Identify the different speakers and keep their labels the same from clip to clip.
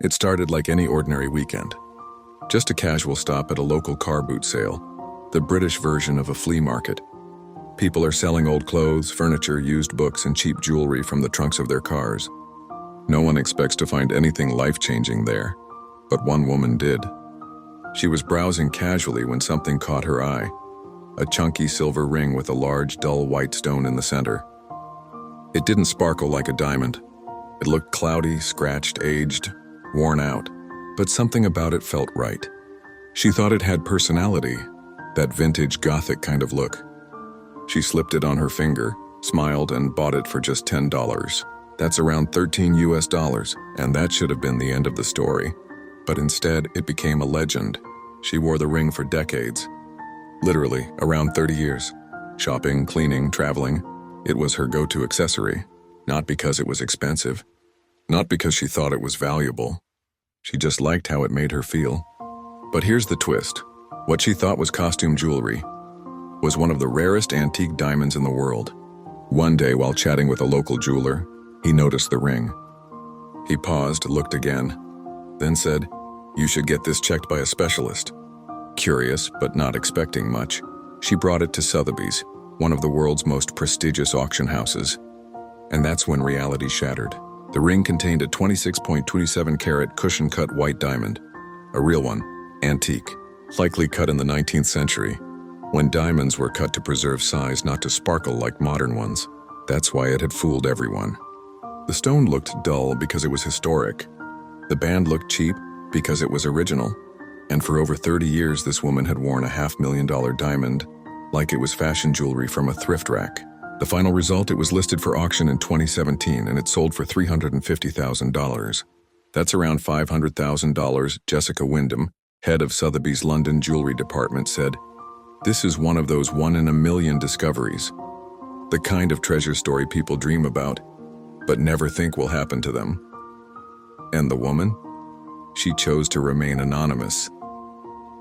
Speaker 1: It started like any ordinary weekend. Just a casual stop at a local car boot sale, the British version of a flea market. People are selling old clothes, furniture, used books, and cheap jewelry from the trunks of their cars. No one expects to find anything life-changing there, but one woman did. She was browsing casually when something caught her eye, a chunky silver ring with a large, dull white stone in the center. It didn't sparkle like a diamond. It looked cloudy, scratched, aged, worn out, but something about it felt right. She thought it had personality, that vintage Gothic kind of look. She slipped it on her finger, smiled, and bought it for just $10. That's around $13 US, and that should have been the end of the story. But instead, it became a legend. She wore the ring for decades. Literally, around 30 years. Shopping, cleaning, traveling. It was her go-to accessory. Not because it was expensive. Not because she thought it was valuable. She just liked how it made her feel. But here's the twist. What she thought was costume jewelry was one of the rarest antique diamonds in the world. One day, while chatting with a local jeweler, he noticed the ring. He paused, looked again, then said, "You should get this checked by a specialist." Curious, but not expecting much, she brought it to Sotheby's, one of the world's most prestigious auction houses. And that's when reality shattered. The ring contained a 26.27 carat cushion-cut white diamond. A real one, antique, likely cut in the 19th century, when diamonds were cut to preserve size, not to sparkle like modern ones. That's why it had fooled everyone. The stone looked dull because it was historic. The band looked cheap because it was original. And for over 30 years, this woman had worn a $500,000 diamond like it was fashion jewelry from a thrift rack. The final result, it was listed for auction in 2017 and it sold for $350,000. That's around $500,000. Jessica Wyndham, head of Sotheby's London jewelry department, said, "This is one of those one-in-a-million discoveries. The kind of treasure story people dream about, but never think will happen to them." And the woman? She chose to remain anonymous.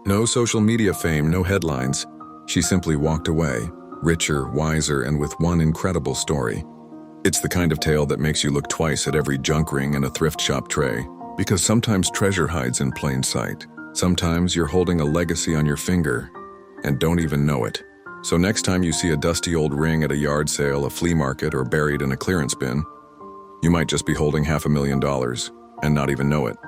Speaker 1: No social media fame, no headlines. She simply walked away, richer, wiser, and with one incredible story. It's the kind of tale that makes you look twice at every junk ring and a thrift shop tray, because sometimes treasure hides in plain sight. Sometimes you're holding a legacy on your finger and don't even know it. So next time you see a dusty old ring at a yard sale, a flea market, or buried in a clearance bin, you might just be holding $500,000 and not even know it.